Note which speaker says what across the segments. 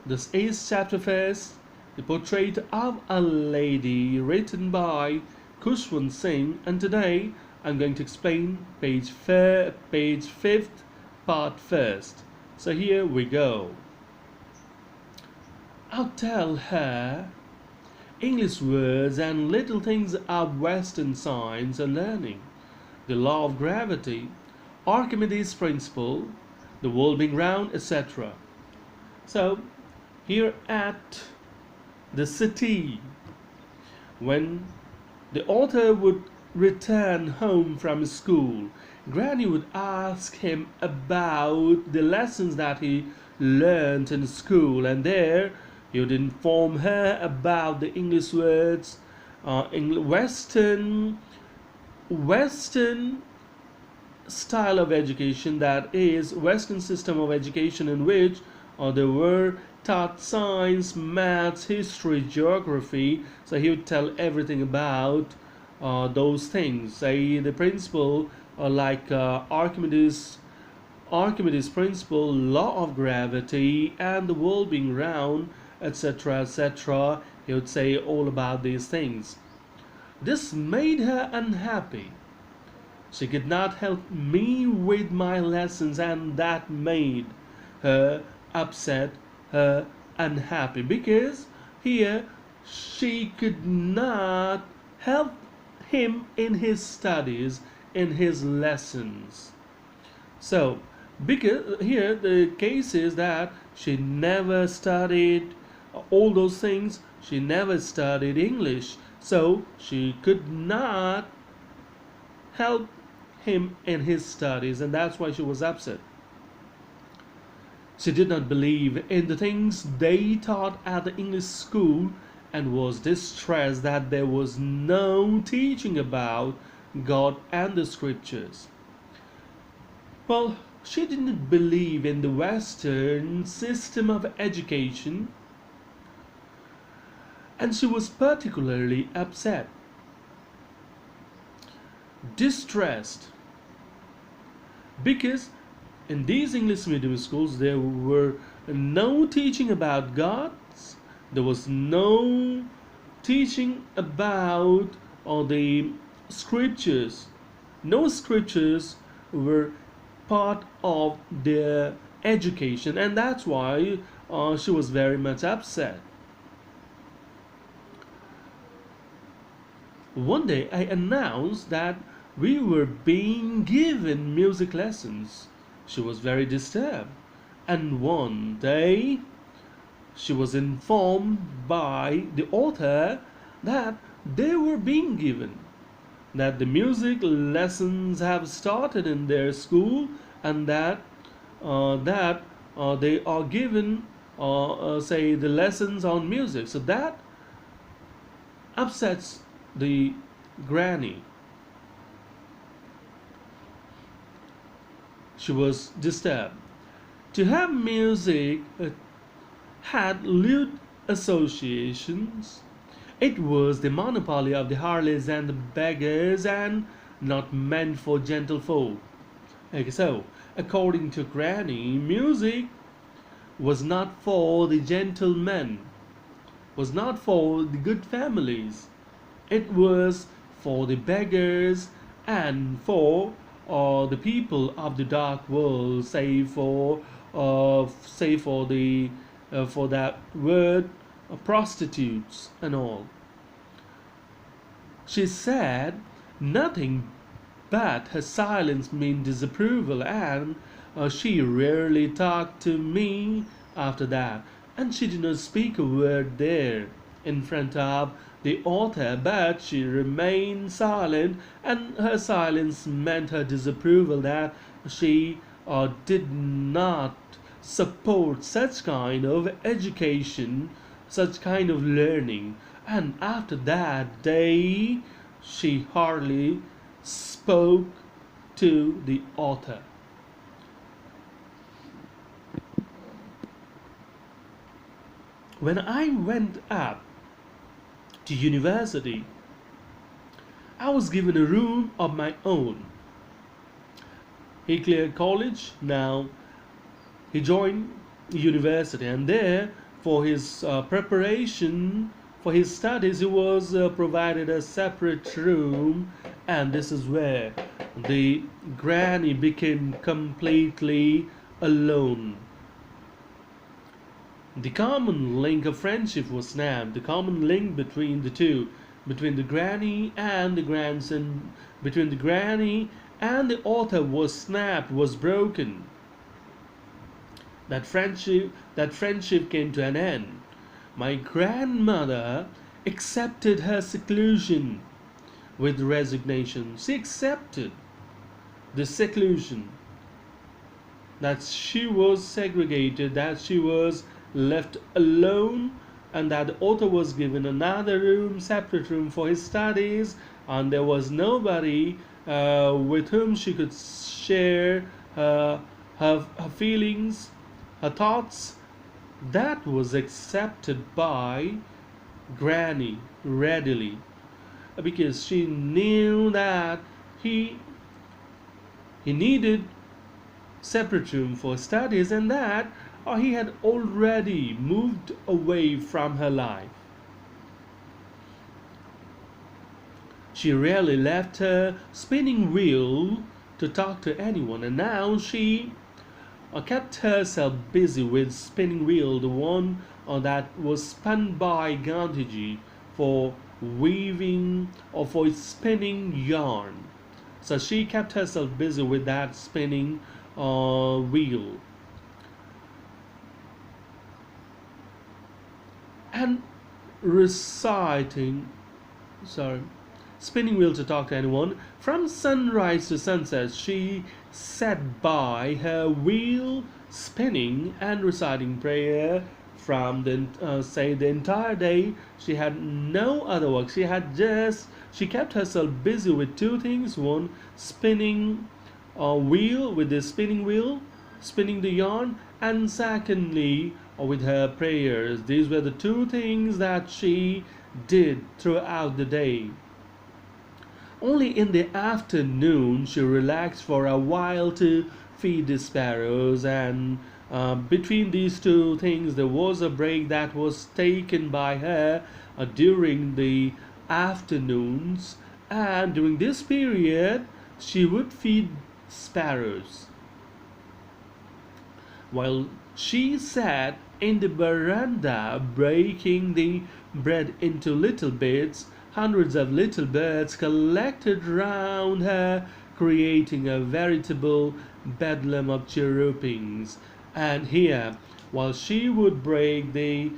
Speaker 1: This is chapter first, the portrait of a lady, written by Ch-1, and today I'm going to explain page 5th, part first. So here we go. I'll tell her English words and little things of Western science and learning, the law of gravity, Archimedes' principle, the world being round, etc. So here at the city, when the author would return home from school, Granny would ask him about the lessons that he learned in school, and there he would inform her about the English words, in Western style of education, that is Western system of education, in which there were taught science, maths, history, geography. So he would tell everything about those things. Say the principle, like Archimedes' principle, law of gravity, and the world being round, etc., etc. He would say all about these things. This made her unhappy. She could not help me with my lessons, and that made her upset, her unhappy, because here she could not help him in his studies, in his lessons. So, because here the case is that she never studied all those things, she never studied English, so she could not help him in his studies, and that's why she was upset. She did not believe in the things they taught at the English school and was distressed that there was no teaching about God and the scriptures. Well, she didn't believe in the Western system of education, and she was particularly upset, distressed, because in these English medium schools there were no teaching about God, there was no teaching about the scriptures, no scriptures were part of their education, and that's why she was very much upset. One day I announced that we were being given music lessons. She was very disturbed, and one day she was informed by the author that they were being given, that the music lessons have started in their school, and that they are given, say, the lessons on music. So that upsets the granny. She was disturbed. To have music had lewd associations. It was the monopoly of the harlots and the beggars, and not meant for gentlefolk. Okay, so, according to Granny, music was not for the gentlemen, was not for the good families. It was for the beggars and for the people of the dark world. Say for the for that word, prostitutes and all. She said nothing but her silence meant disapproval, and she rarely talked to me after that, and she did not speak a word there in front of the author, but she remained silent, and her silence meant her disapproval, that she did not support such kind of education, such kind of learning. And after that day, she hardly spoke to the author. When I went up to university, I was given a room of my own. He cleared college. Now he joined university, and there, for his preparation for his studies, he was provided a separate room, and this is where the granny became completely alone. The common link of friendship was snapped. The common link between the two, between the granny and the grandson, between the granny and the author, was snapped, was broken. That friendship came to an end. My grandmother accepted her seclusion with resignation. She accepted the seclusion, that she was segregated, that she was left alone, and that the author was given another room, separate room for his studies, and there was nobody with whom she could share her feelings, her thoughts. That was accepted by Granny readily, because she knew that he he needed separate room for studies, and that he had already moved away from her life. She rarely left her spinning wheel to talk to anyone, and now she kept herself busy with spinning wheel, the one that was spun by Gandhiji for weaving or for spinning yarn. So she kept herself busy with that spinning wheel. And reciting, sorry, spinning wheel to talk to anyone. From sunrise to sunset, she sat by her wheel, spinning and reciting prayer. From the entire day, she had no other work. She kept herself busy with two things: one, spinning wheel, with the spinning wheel, spinning the yarn, and secondly, with her prayers. These were the two things that she did throughout the day. Only in the afternoon she relaxed for a while to feed the sparrows, and between these two things there was a break that was taken by her during the afternoons, and during this period she would feed sparrows. While she sat in the veranda breaking the bread into little bits, hundreds of little birds collected round her, creating a veritable bedlam of chirrupings. And here, while she would break the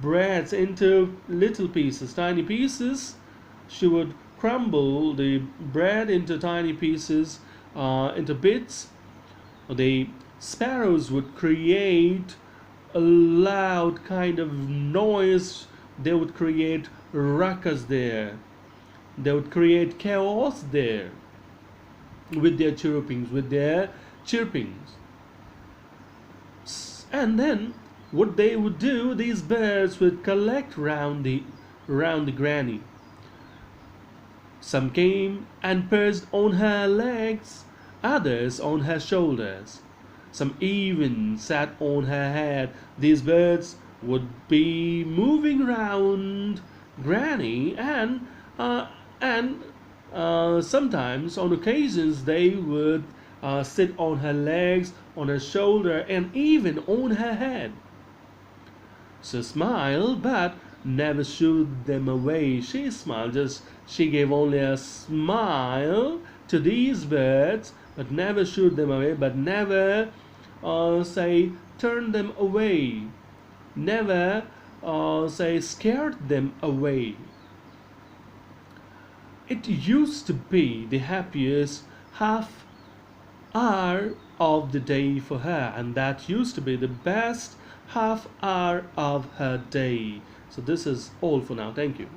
Speaker 1: breads into little pieces, tiny pieces, she would crumble the bread into tiny pieces, into bits. The sparrows would create a loud kind of noise. They would create ruckus there. They would create chaos there with their chirpings, with their chirpings. And then what they would do, these birds would collect round the granny. Some came and perched on her legs, others on her shoulders. Some even sat on her head. These birds would be moving round Granny, and sometimes, on occasions, they would sit on her legs, on her shoulder, and even on her head. She smiled, but never shooed them away. She smiled, she gave only a smile to these birds, but never shoot them away, but never turn them away, never scared them away. It used to be the happiest half hour of the day for her, and that used to be the best half hour of her day. So this is all for now. Thank you.